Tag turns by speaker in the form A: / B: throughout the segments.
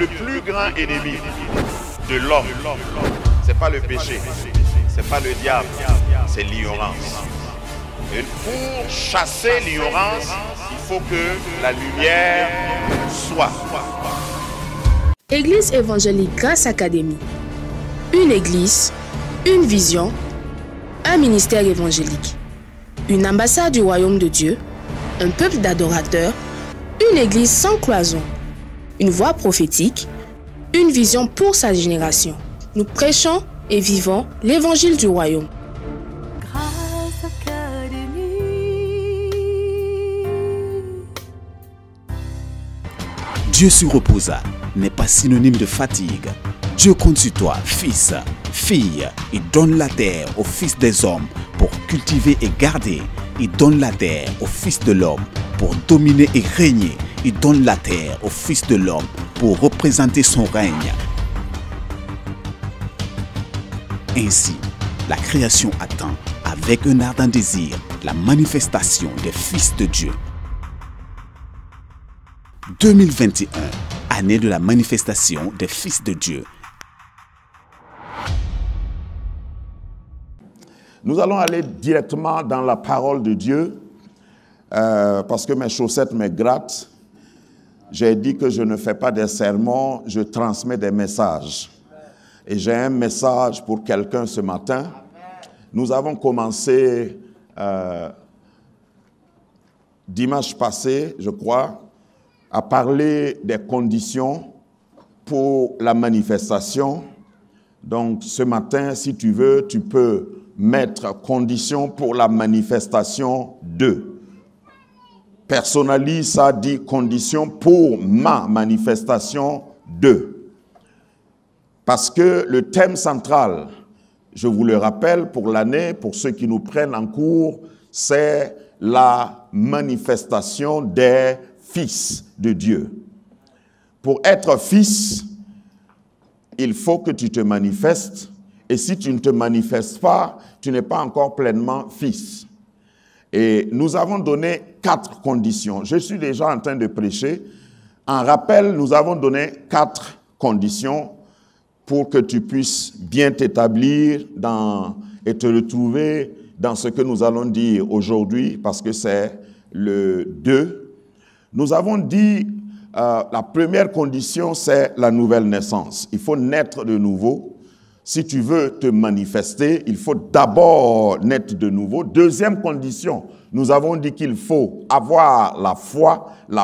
A: le plus grand ennemi de l'homme, c'est pas le péché, c'est pas le diable, c'est l'ignorance. Et pour chasser l'ignorance, il faut que la lumière soit.
B: Église évangélique Grâce Académie. Une église, une vision, un ministère évangélique. Une ambassade du royaume de Dieu, un peuple d'adorateurs, une église sans cloison, une voix prophétique, une vision pour sa génération. Nous prêchons et vivons l'évangile du royaume.
C: Grâce Académie.
D: Dieu se reposa n'est pas synonyme de fatigue. Dieu compte sur toi, fils, fille. Il donne la terre aux fils des hommes pour cultiver et garder. Il donne la terre aux fils de l'homme pour dominer et régner. Il donne la terre aux fils de l'homme pour représenter son règne. Ainsi, la création attend avec un ardent désir la manifestation des fils de Dieu. 2021, année de la manifestation des fils de Dieu.
A: Nous allons aller directement dans la parole de Dieu parce que mes chaussettes me grattent. J'ai dit que je ne fais pas des sermons, je transmets des messages. Et j'ai un message pour quelqu'un ce matin. Nous avons commencé dimanche passé, je crois, à parler des conditions pour la manifestation. Donc ce matin, si tu veux, tu peux mettre conditions pour la manifestation de. Personnalise ça, dit conditions pour ma manifestation de. Parce que le thème central, je vous le rappelle pour l'année, pour ceux qui nous prennent en cours, c'est la manifestation des fils de Dieu. Pour être fils, il faut que tu te manifestes. Et si tu ne te manifestes pas, tu n'es pas encore pleinement fils. Et nous avons donné 4 conditions. Je suis déjà en train de prêcher. En rappel, nous avons donné 4 conditions pour que tu puisses bien t'établir et te retrouver dans ce que nous allons dire aujourd'hui, parce que c'est le 2. Nous avons dit, la première condition, c'est la nouvelle naissance. Il faut naître de nouveau. Si tu veux te manifester, il faut d'abord naître de nouveau. Deuxième condition, nous avons dit qu'il faut avoir la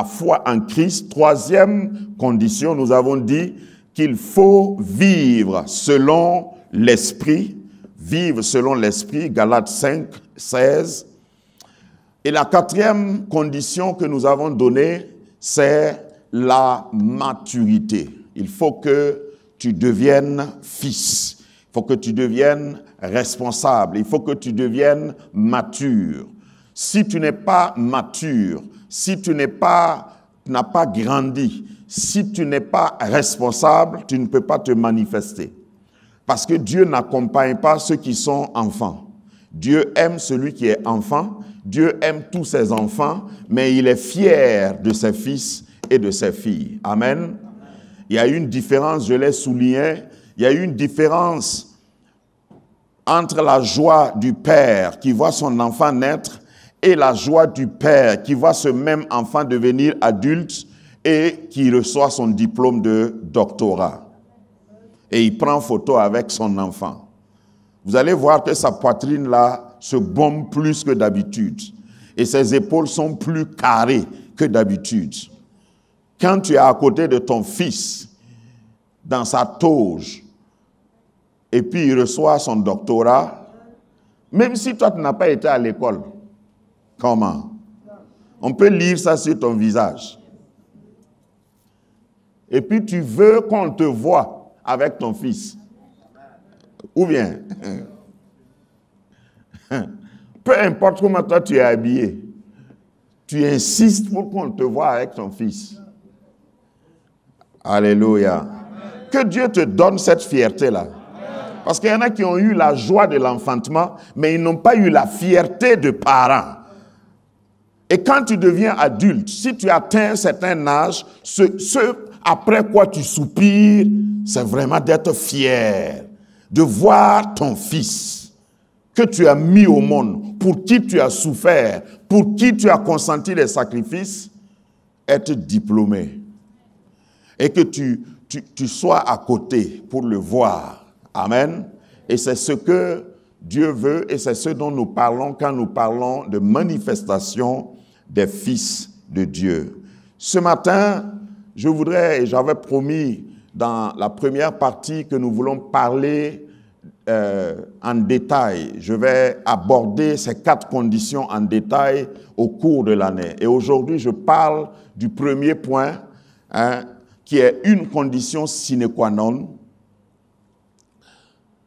A: foi en Christ. Troisième condition, nous avons dit qu'il faut vivre selon l'Esprit. Vivre selon l'Esprit, Galates 5, 16. Et la quatrième condition que nous avons donnée, c'est la maturité. Il faut que tu deviennes fils. Il faut que tu deviennes responsable. Il faut que tu deviennes mature. Si tu n'es pas mature, si tu n'as pas grandi, si tu n'es pas responsable, tu ne peux pas te manifester. Parce que Dieu n'accompagne pas ceux qui sont enfants. Dieu aime celui qui est enfant. Dieu aime tous ses enfants, mais il est fier de ses fils et de ses filles. Amen. Il y a une différence, je l'ai souligné, il y a une différence entre la joie du père qui voit son enfant naître et la joie du père qui voit ce même enfant devenir adulte et qui reçoit son diplôme de doctorat. Et il prend photo avec son enfant. Vous allez voir que sa poitrine là se bombe plus que d'habitude. Et ses épaules sont plus carrées que d'habitude. Quand tu es à côté de ton fils, dans sa toge, et puis il reçoit son doctorat, même si toi tu n'as pas été à l'école, comment? On peut lire ça sur ton visage. Et puis tu veux qu'on te voie avec ton fils. Ou bien, peu importe comment toi tu es habillé, tu insistes pour qu'on te voie avec ton fils. Alléluia. Que Dieu te donne cette fierté-là. Parce qu'il y en a qui ont eu la joie de l'enfantement, mais ils n'ont pas eu la fierté de parents. Et quand tu deviens adulte, si tu atteins un certain âge, ce après quoi tu soupires, c'est vraiment d'être fier, de voir ton fils que tu as mis au monde, pour qui tu as souffert, pour qui tu as consenti les sacrifices, être diplômé. Et que tu sois à côté pour le voir. Amen. Et c'est ce que Dieu veut et c'est ce dont nous parlons quand nous parlons de manifestation des fils de Dieu. Ce matin, je voudrais, et j'avais promis dans la première partie que nous voulons parler en détail. Je vais aborder ces 4 conditions en détail au cours de l'année. Et aujourd'hui, je parle du premier point, qui est une condition sine qua non.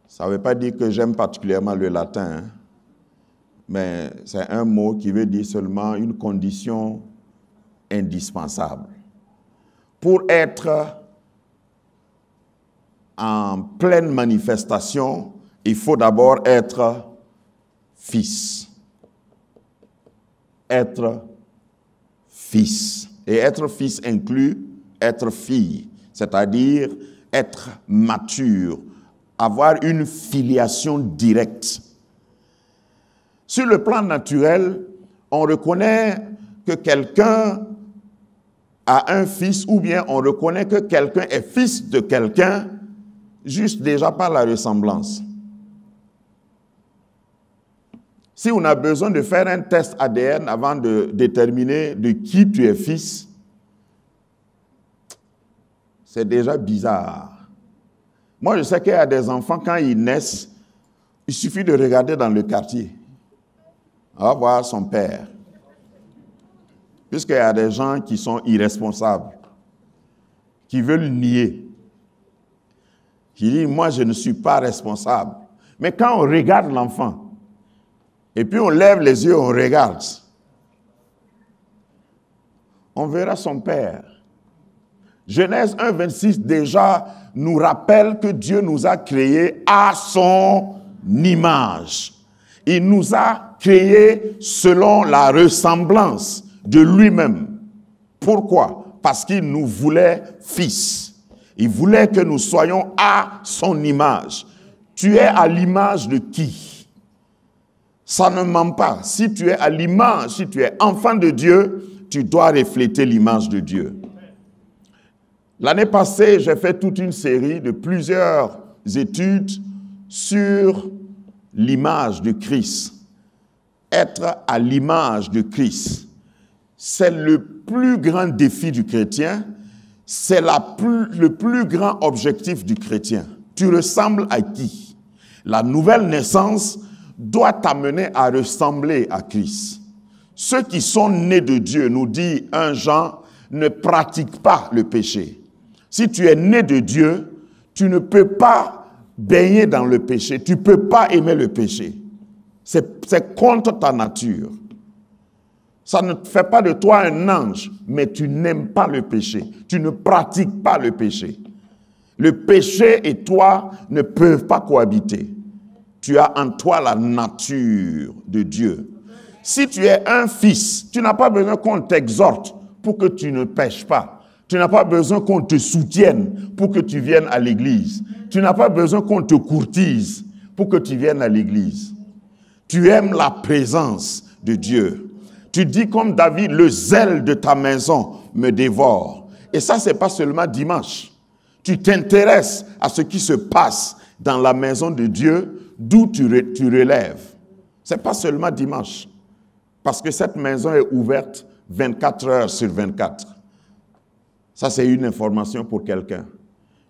A: Ça ne veut pas dire que j'aime particulièrement le latin, mais c'est un mot qui veut dire seulement une condition indispensable. Pour être en pleine manifestation, il faut d'abord être fils. Être fils. Et être fils inclut être fille, c'est-à-dire être mature, avoir une filiation directe. Sur le plan naturel, on reconnaît que quelqu'un a un fils ou bien on reconnaît que quelqu'un est fils de quelqu'un juste déjà par la ressemblance. Si on a besoin de faire un test ADN avant de déterminer de qui tu es fils, c'est déjà bizarre. Moi, je sais qu'il y a des enfants, quand ils naissent, il suffit de regarder dans le quartier. On va voir son père. Puisqu'il y a des gens qui sont irresponsables, qui veulent nier, qui disent, moi, je ne suis pas responsable. Mais quand on regarde l'enfant, et puis on lève les yeux, on regarde, on verra son père. Genèse 1, 26 déjà nous rappelle que Dieu nous a créés à son image. Il nous a créés selon la ressemblance de lui-même. Pourquoi? Parce qu'il nous voulait fils. Il voulait que nous soyons à son image. Tu es à l'image de qui? Ça ne ment pas. Si tu es à l'image, si tu es enfant de Dieu, tu dois refléter l'image de Dieu. L'année passée, j'ai fait toute une série de plusieurs études sur l'image de Christ. Être à l'image de Christ, c'est le plus grand défi du chrétien, c'est le plus grand objectif du chrétien. Tu ressembles à qui? La nouvelle naissance doit t'amener à ressembler à Christ. Ceux qui sont nés de Dieu, nous dit 1 Jean, ne pratiquent pas le péché. Si tu es né de Dieu, tu ne peux pas baigner dans le péché. Tu ne peux pas aimer le péché. C'est contre ta nature. Ça ne fait pas de toi un ange, mais tu n'aimes pas le péché. Tu ne pratiques pas le péché. Le péché et toi ne peuvent pas cohabiter. Tu as en toi la nature de Dieu. Si tu es un fils, tu n'as pas besoin qu'on t'exhorte pour que tu ne pêches pas. Tu n'as pas besoin qu'on te soutienne pour que tu viennes à l'église. Tu n'as pas besoin qu'on te courtise pour que tu viennes à l'église. Tu aimes la présence de Dieu. Tu dis comme David, le zèle de ta maison me dévore. Et ça, c'est pas seulement dimanche. Tu t'intéresses à ce qui se passe dans la maison de Dieu, d'où tu relèves. C'est pas seulement dimanche. Parce que cette maison est ouverte 24 heures sur 24. Ça, c'est une information pour quelqu'un.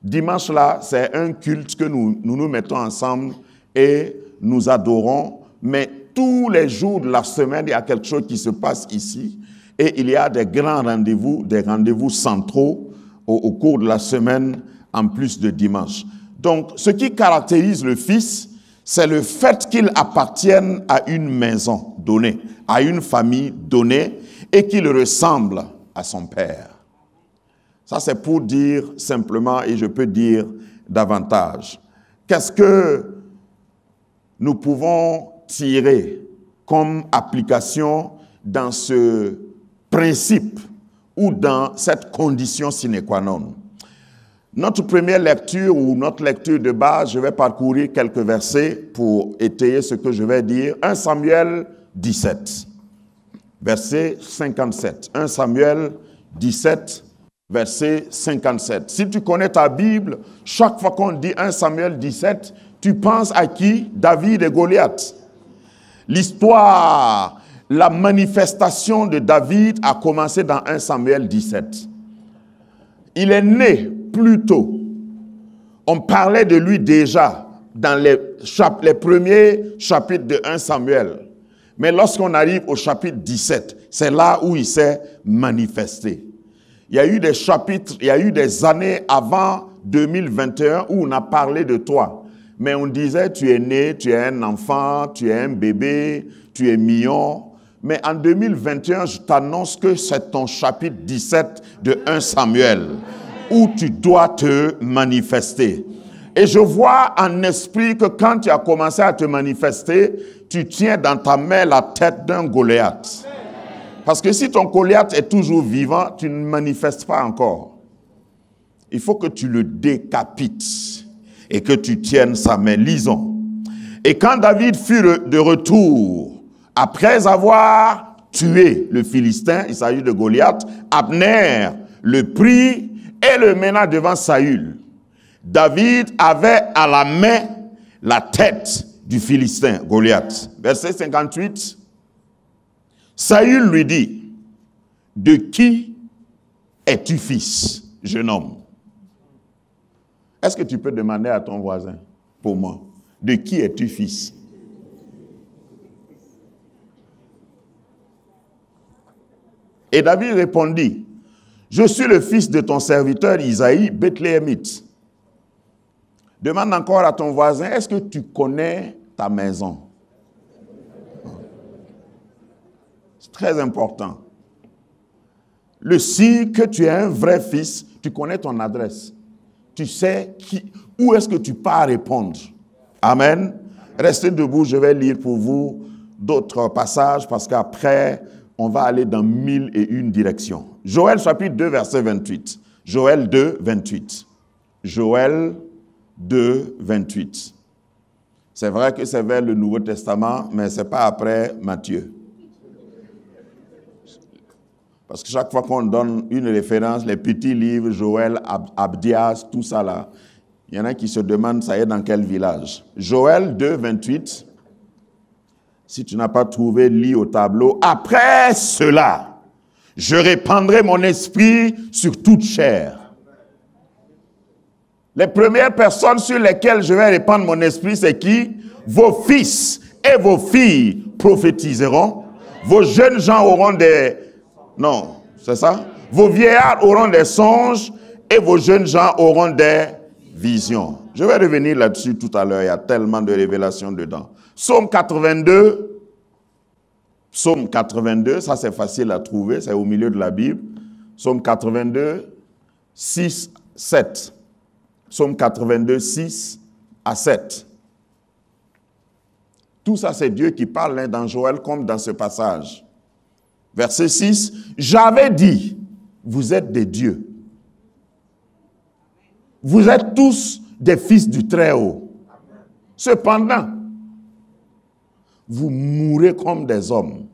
A: Dimanche, là, c'est un culte que nous mettons ensemble et nous adorons. Mais tous les jours de la semaine, il y a quelque chose qui se passe ici. Et il y a des grands rendez-vous, des rendez-vous centraux au cours de la semaine, en plus de dimanche. Donc, ce qui caractérise le Fils, c'est le fait qu'il appartienne à une maison donnée, à une famille donnée, et qu'il ressemble à son Père. Ça, c'est pour dire simplement, et je peux dire davantage. Qu'est-ce que nous pouvons tirer comme application dans ce principe ou dans cette condition sine qua non? Notre première lecture ou notre lecture de base, je vais parcourir quelques versets pour étayer ce que je vais dire. 1 Samuel 17, verset 57. 1 Samuel 17, verset 57. Si tu connais ta Bible, chaque fois qu'on dit 1 Samuel 17, tu penses à qui? David et Goliath. L'histoire, la manifestation de David a commencé dans 1 Samuel 17. Il est né plus tôt. On parlait de lui déjà dans les premiers chapitres de 1 Samuel. Mais lorsqu'on arrive au chapitre 17, c'est là où il s'est manifesté. Il y a eu des chapitres, il y a eu des années avant 2021 où on a parlé de toi. Mais on disait, tu es né, tu es un enfant, tu es un bébé, tu es mignon. Mais en 2021, je t'annonce que c'est ton chapitre 17 de 1 Samuel où tu dois te manifester. Et je vois en esprit que quand tu as commencé à te manifester, tu tiens dans ta main la tête d'un Goliath. Parce que si ton Goliath est toujours vivant, tu ne manifestes pas encore. Il faut que tu le décapites et que tu tiennes sa main. Lisons. Et quand David fut de retour, après avoir tué le Philistin, il s'agit de Goliath, Abner le prit et le mena devant Saül. David avait à la main la tête du Philistin, Goliath. Verset 58. Saül lui dit, « De qui es-tu fils, jeune homme ?» Est-ce que tu peux demander à ton voisin, pour moi, « De qui es-tu fils ?» Et David répondit, « Je suis le fils de ton serviteur Isaïe, Bethléemite. » Demande encore à ton voisin, est-ce que tu connais ta maison? C'est très important. Le signe que tu es un vrai fils, tu connais ton adresse. Tu sais où est-ce que tu pars répondre. Amen. Restez debout, je vais lire pour vous d'autres passages parce qu'après, on va aller dans 1001 directions. Joël chapitre 2, verset 28. Joël 2, 28. Joël 2, 28. C'est vrai que c'est vers le Nouveau Testament, mais ce n'est pas après Matthieu. Parce que chaque fois qu'on donne une référence, les petits livres, Joël, Abdias, tout ça là, il y en a qui se demandent, ça est dans quel village? Joël 2, 28. Si tu n'as pas trouvé, lis au tableau. Après cela, je répandrai mon esprit sur toute chair. Les premières personnes sur lesquelles je vais répandre mon esprit, c'est qui? Vos fils et vos filles prophétiseront. Vos jeunes gens auront des... Non, c'est ça? Vos vieillards auront des songes et vos jeunes gens auront des visions. Je vais revenir là-dessus tout à l'heure, il y a tellement de révélations dedans. Psaume 82, ça c'est facile à trouver, c'est au milieu de la Bible. Psaume 82, 6, 7. Psaume 82, 6 à 7. Tout ça c'est Dieu qui parle dans Joël comme dans ce passage. Verset 6, j'avais dit, vous êtes des dieux. Vous êtes tous des fils du Très-Haut. Cependant, vous mourrez comme des hommes.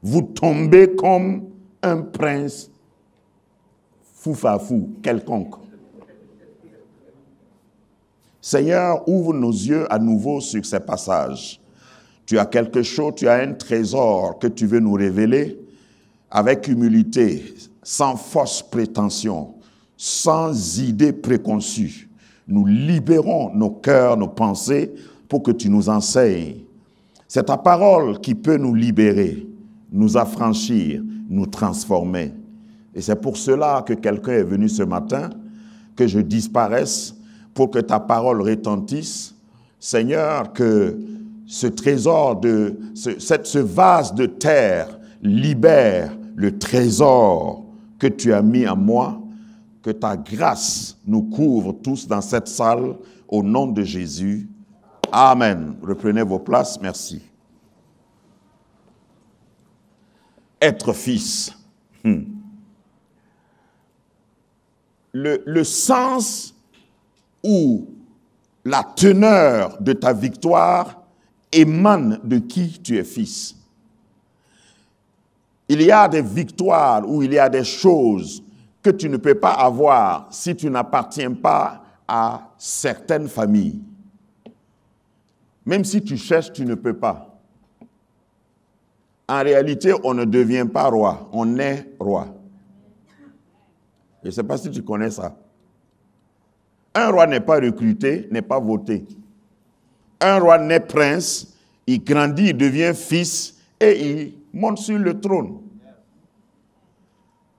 A: Vous tombez comme un prince foufafou quelconque. Seigneur, ouvre nos yeux à nouveau sur ces passages. Tu as quelque chose, tu as un trésor que tu veux nous révéler avec humilité, sans fausse prétention, sans idée préconçue. Nous libérons nos cœurs, nos pensées pour que tu nous enseignes. C'est ta parole qui peut nous libérer, nous affranchir, nous transformer. Et c'est pour cela que quelqu'un est venu ce matin, que je disparaisse pour que ta parole retentisse. Seigneur, que ce trésor, ce vase de terre libère le trésor que tu as mis en moi, que ta grâce nous couvre tous dans cette salle, au nom de Jésus. Amen. Reprenez vos places, merci. Être fils. le sens ou la teneur de ta victoire émane de qui tu es fils. Il y a des victoires ou il y a des choses que tu ne peux pas avoir si tu n'appartiens pas à certaines familles. Même si tu cherches, tu ne peux pas. En réalité, on ne devient pas roi, on est roi. Je ne sais pas si tu connais ça. Un roi n'est pas recruté, n'est pas voté. Un roi naît prince, il grandit, il devient fils et il monte sur le trône.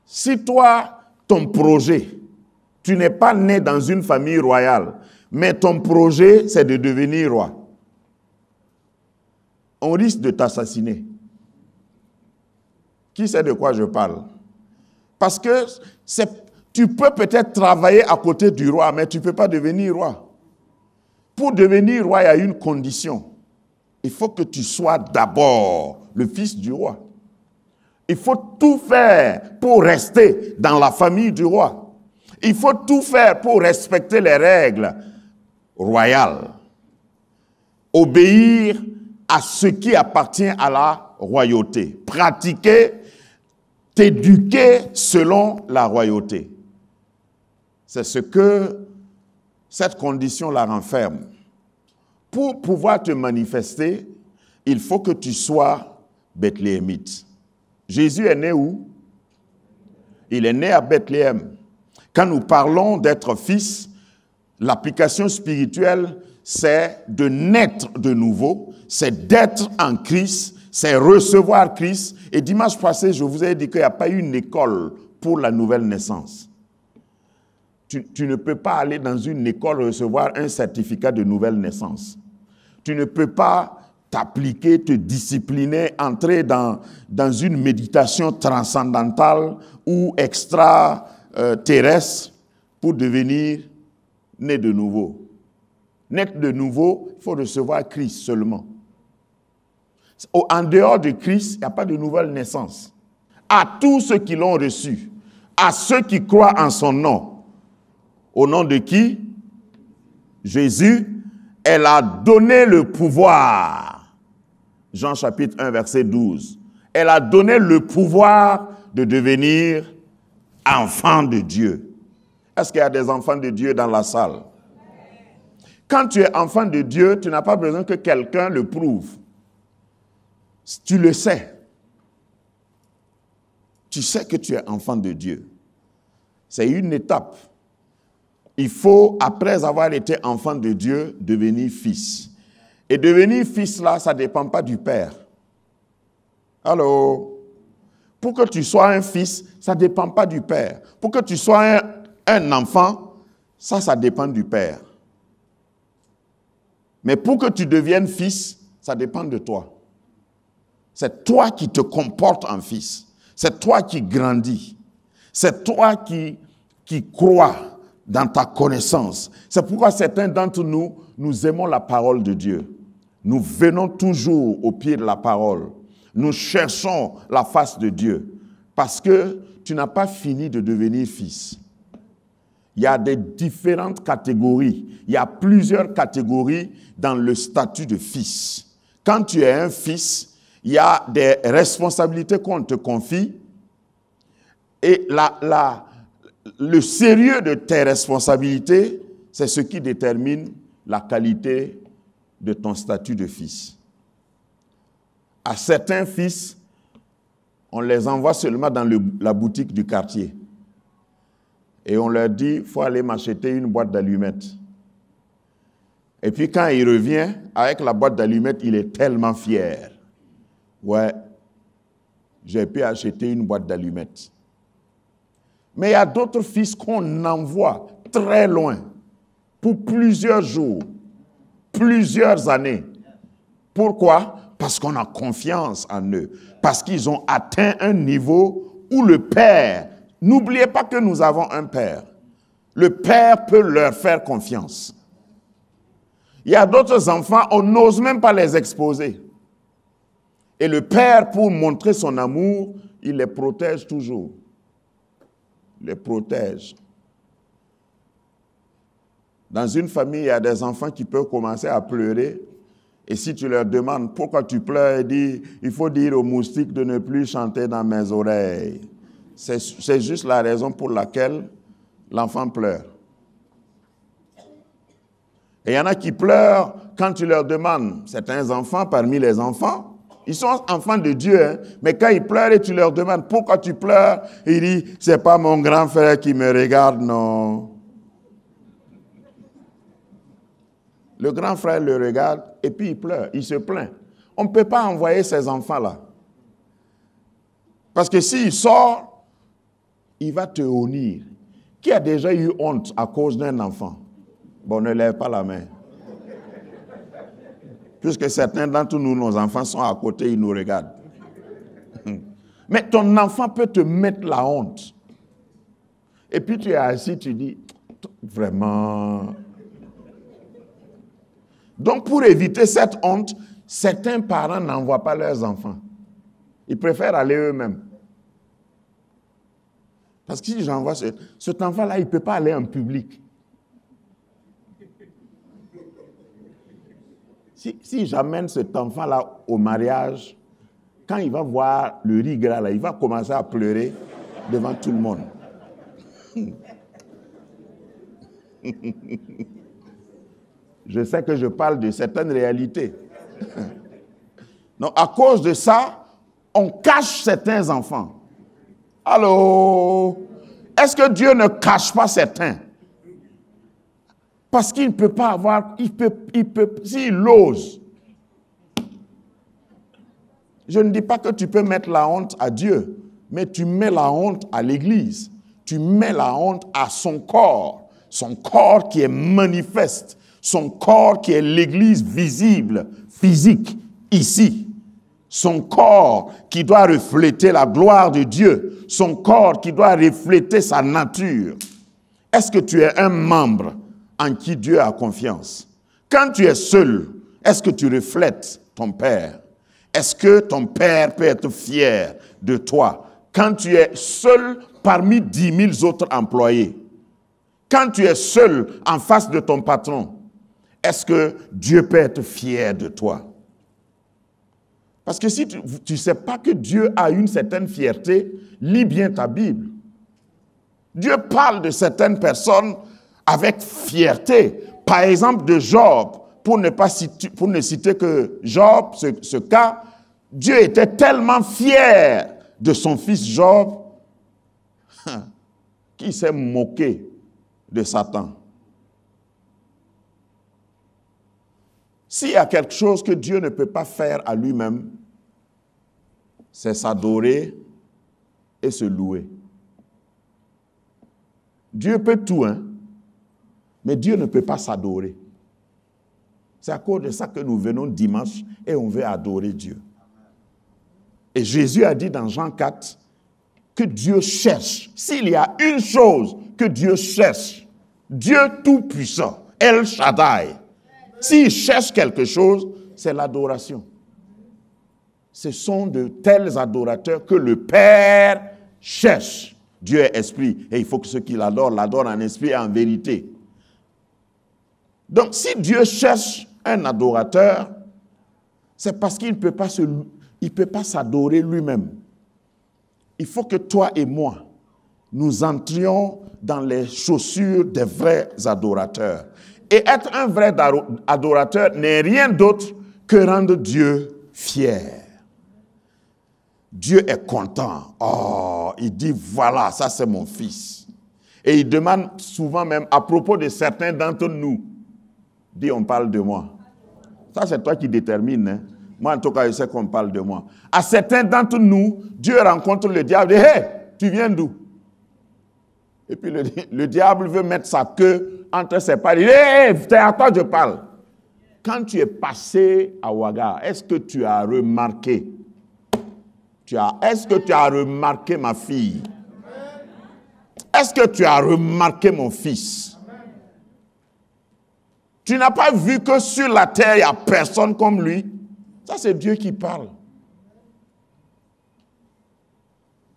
A: Si toi, ton projet, tu n'es pas né dans une famille royale, mais ton projet, c'est de devenir roi, on risque de t'assassiner. Qui sait de quoi je parle? Parce que tu peux peut-être travailler à côté du roi, mais tu ne peux pas devenir roi. Pour devenir roi, il y a une condition. Il faut que tu sois d'abord le fils du roi. Il faut tout faire pour rester dans la famille du roi. Il faut tout faire pour respecter les règles royales. Obéir à ce qui appartient à la royauté. Pratiquer, t'éduquer selon la royauté. C'est ce que cette condition la renferme. Pour pouvoir te manifester, il faut que tu sois Bethléemite. Jésus est né où? Il est né à Bethléem. Quand nous parlons d'être fils, l'application spirituelle, c'est de naître de nouveau, c'est d'être en Christ, c'est recevoir Christ. Et dimanche passé, je vous ai dit qu'il n'y a pas eu une école pour la nouvelle naissance. Tu ne peux pas aller dans une école recevoir un certificat de nouvelle naissance. Tu ne peux pas t'appliquer, te discipliner, entrer dans une méditation transcendantale ou extra-terrestre pour devenir né de nouveau. Naître de nouveau, il faut recevoir Christ seulement. En dehors de Christ, il n'y a pas de nouvelle naissance. À tous ceux qui l'ont reçu, à ceux qui croient en son nom, au nom de qui? Jésus, elle a donné le pouvoir. Jean chapitre 1, verset 12. Elle a donné le pouvoir de devenir enfant de Dieu. Est-ce qu'il y a des enfants de Dieu dans la salle? Quand tu es enfant de Dieu, tu n'as pas besoin que quelqu'un le prouve. Tu le sais. Tu sais que tu es enfant de Dieu. C'est une étape. Il faut, après avoir été enfant de Dieu, devenir fils. Et devenir fils, là, ça ne dépend pas du père. Allô? Pour que tu sois un fils, ça ne dépend pas du père. Pour que tu sois un enfant, ça dépend du père. Mais pour que tu deviennes fils, ça dépend de toi. C'est toi qui te comportes en fils. C'est toi qui grandis. C'est toi qui crois dans ta connaissance. C'est pourquoi certains d'entre nous, nous aimons la parole de Dieu. Nous venons toujours au pied de la parole. Nous cherchons la face de Dieu. Parce que tu n'as pas fini de devenir fils. Il y a des différentes catégories. Il y a plusieurs catégories dans le statut de fils. Quand tu es un fils, il y a des responsabilités qu'on te confie. Et le sérieux de tes responsabilités, c'est ce qui détermine la qualité de ton statut de fils. À certains fils, on les envoie seulement dans la boutique du quartier. Et on leur dit, il faut aller m'acheter une boîte d'allumettes. Et puis quand il revient, avec la boîte d'allumettes, il est tellement fier. Ouais, j'ai pu acheter une boîte d'allumettes. Mais il y a d'autres fils qu'on envoie très loin, pour plusieurs jours, plusieurs années. Pourquoi? Parce qu'on a confiance en eux. Parce qu'ils ont atteint un niveau où le Père, n'oubliez pas que nous avons un Père. Le Père peut leur faire confiance. Il y a d'autres enfants, on n'ose même pas les exposer. Et le Père, pour montrer son amour, il les protège toujours. Les protège. Dans une famille, il y a des enfants qui peuvent commencer à pleurer. Et si tu leur demandes pourquoi tu pleures, ils disent, il faut dire aux moustiques de ne plus chanter dans mes oreilles. C'est juste la raison pour laquelle l'enfant pleure. Et il y en a qui pleurent quand tu leur demandes, certains enfants parmi les enfants, ils sont enfants de Dieu, hein, mais quand ils pleurent et tu leur demandes pourquoi tu pleures, ils disent, c'est pas mon grand frère qui me regarde, non. Le grand frère le regarde et puis il pleure, il se plaint. On ne peut pas envoyer ces enfants-là. Parce que s'il sort, il va te honnir. Qui a déjà eu honte à cause d'un enfant? Bon, ne lève pas la main. Puisque certains d'entre nous, nos enfants sont à côté, ils nous regardent. Mais ton enfant peut te mettre la honte. Et puis tu es assis, tu dis, vraiment... Donc, pour éviter cette honte, certains parents n'envoient pas leurs enfants. Ils préfèrent aller eux-mêmes. Parce que si j'envoie cet enfant-là, il ne peut pas aller en public. Si j'amène cet enfant-là au mariage, quand il va voir le riz gras, là, il va commencer à pleurer devant tout le monde. Je sais que je parle de certaines réalités. Donc, à cause de ça, on cache certains enfants. Allô? Est-ce que Dieu ne cache pas certains? Parce qu'il ne peut pas avoir, s'il ose. Je ne dis pas que tu peux mettre la honte à Dieu, mais tu mets la honte à l'Église. Tu mets la honte à son corps qui est manifeste. Son corps qui est l'Église visible, physique, ici. Son corps qui doit refléter la gloire de Dieu. Son corps qui doit refléter sa nature. Est-ce que tu es un membre en qui Dieu a confiance? Quand tu es seul, est-ce que tu reflètes ton Père? Est-ce que ton Père peut être fier de toi? Quand tu es seul parmi 10 000 autres employés, quand tu es seul en face de ton patron, est-ce que Dieu peut être fier de toi? Parce que si tu ne sais pas que Dieu a une certaine fierté, lis bien ta Bible. Dieu parle de certaines personnes avec fierté. Par exemple, de Job, pour ne citer que Job, ce cas, Dieu était tellement fier de son fils Job qu'il s'est moqué de Satan. S'il y a quelque chose que Dieu ne peut pas faire à lui-même, c'est s'adorer et se louer. Dieu peut tout, hein, mais Dieu ne peut pas s'adorer. C'est à cause de ça que nous venons dimanche et on veut adorer Dieu. Et Jésus a dit dans Jean 4 que Dieu cherche. S'il y a une chose que Dieu cherche, Dieu Tout-Puissant, El Shaddai, s'il cherche quelque chose, c'est l'adoration. Ce sont de tels adorateurs que le Père cherche. Dieu est esprit et il faut que ceux qui l'adorent en esprit et en vérité. Donc si Dieu cherche un adorateur, c'est parce qu'il ne peut pas s'adorer lui-même. Il faut que toi et moi, nous entrions dans les chaussures des vrais adorateurs. Et être un vrai adorateur n'est rien d'autre que rendre Dieu fier. Dieu est content. Oh, il dit, voilà, ça c'est mon fils. Et il demande souvent même, à propos de certains d'entre nous, il dit, on parle de moi. Ça c'est toi qui détermines. Hein? Moi en tout cas, je sais qu'on parle de moi. À certains d'entre nous, Dieu rencontre le diable et dit, hé, tu viens d'où? Et puis le diable veut mettre sa queue entre ses pattes. Il dit, hé, c'est à toi que je parle. Quand tu es passé à Ouaga, est-ce que tu as remarqué? Est-ce que tu as remarqué ma fille? Est-ce que tu as remarqué mon fils? Tu n'as pas vu que sur la terre, il n'y a personne comme lui? Ça, c'est Dieu qui parle.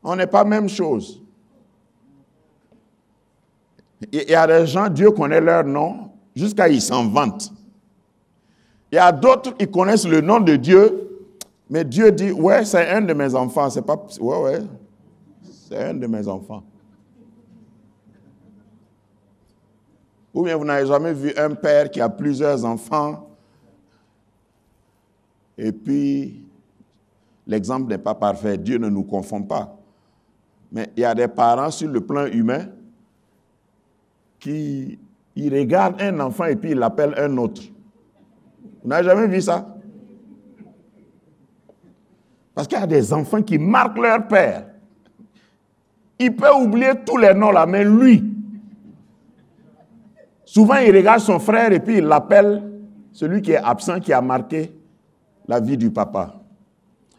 A: On n'est pas même chose. Il y a des gens, Dieu connaît leur nom, jusqu'à ils s'en vantent. Il y a d'autres qui connaissent le nom de Dieu, mais Dieu dit, ouais, c'est un de mes enfants. C'est pas, ouais, c'est un de mes enfants. Ou bien vous n'avez jamais vu un père qui a plusieurs enfants, et puis l'exemple n'est pas parfait. Dieu ne nous confond pas. Mais il y a des parents sur le plan humain qui regardent un enfant et puis ils l'appellent un autre. Vous n'avez jamais vu ça? Parce qu'il y a des enfants qui marquent leur père. Il peut oublier tous les noms là, mais lui, souvent il regarde son frère et puis il l'appelle celui qui est absent, qui a marqué la vie du papa.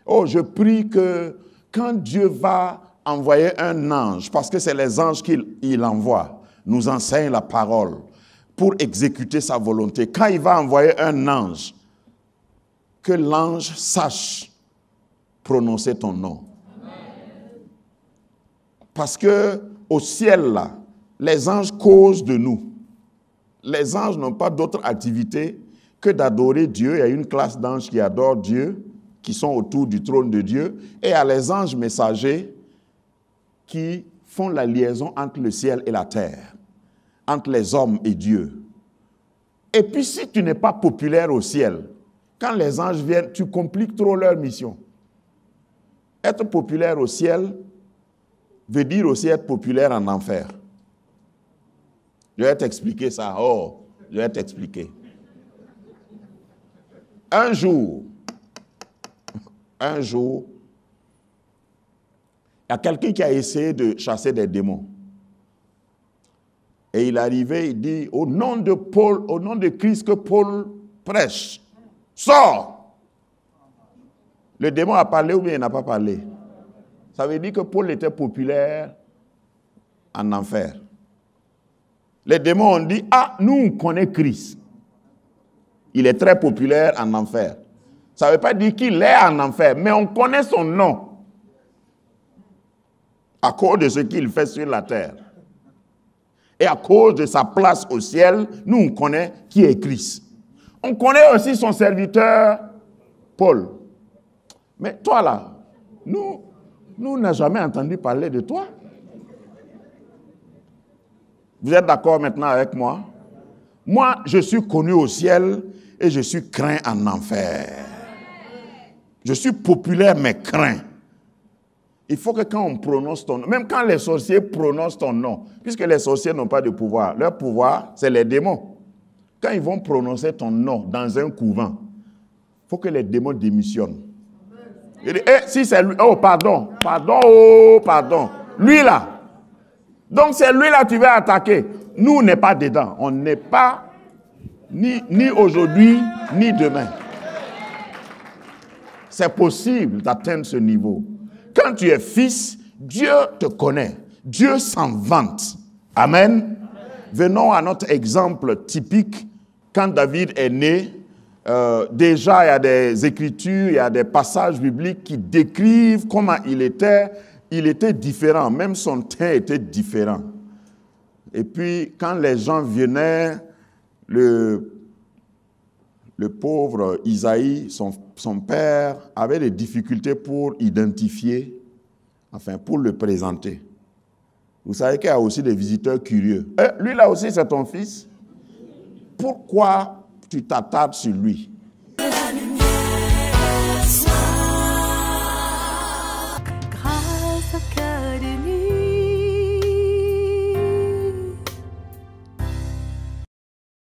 A: Oh, je prie que quand Dieu va envoyer un ange, parce que c'est les anges qu'il envoie, nous enseigne la parole pour exécuter sa volonté. Quand il va envoyer un ange, que l'ange sache prononcer ton nom. Parce que au ciel, là, les anges causent de nous. Les anges n'ont pas d'autre activité que d'adorer Dieu. Il y a une classe d'anges qui adorent Dieu, qui sont autour du trône de Dieu. Et il y a les anges messagers qui font la liaison entre le ciel et la terre, entre les hommes et Dieu. Et puis si tu n'es pas populaire au ciel, quand les anges viennent, tu compliques trop leur mission. Être populaire au ciel veut dire aussi être populaire en enfer. Je vais t'expliquer ça. Oh, je vais t'expliquer. Un jour, il y a quelqu'un qui a essayé de chasser des démons. Et il est arrivé, il dit, au nom de Paul, au nom de Christ que Paul prêche, sors! Le démon a parlé ou bien il n'a pas parlé? Ça veut dire que Paul était populaire en enfer. Les démons ont dit, ah, nous on connaît Christ. Il est très populaire en enfer. Ça ne veut pas dire qu'il est en enfer, mais on connaît son nom à cause de ce qu'il fait sur la terre. Et à cause de sa place au ciel, nous on connaît qui est Christ. On connaît aussi son serviteur Paul. Mais toi là, nous n'avons jamais entendu parler de toi. Vous êtes d'accord maintenant avec moi? Moi, je suis connu au ciel et je suis craint en enfer. Je suis populaire mais craint. Il faut que quand on prononce ton nom, même quand les sorciers prononcent ton nom, puisque les sorciers n'ont pas de pouvoir, leur pouvoir, c'est les démons. Quand ils vont prononcer ton nom dans un couvent, il faut que les démons démissionnent. Il dit, si c'est lui, oh pardon, lui là. Donc c'est lui là que tu vas attaquer. Nous, on n'est pas dedans. On n'est pas ni aujourd'hui, ni demain. C'est possible d'atteindre ce niveau. Quand tu es fils, Dieu te connaît. Dieu s'en vante. Amen. Venons à notre exemple typique. Quand David est né, déjà il y a des écritures, il y a des passages bibliques qui décrivent comment il était différent. Même son teint était différent. Et puis, quand les gens venaient, le pauvre Isaïe, son père, avait des difficultés pour identifier, enfin, pour le présenter. Vous savez qu'il y a aussi des visiteurs curieux. Lui là aussi, c'est ton fils? Pourquoi tu t'attardes sur lui?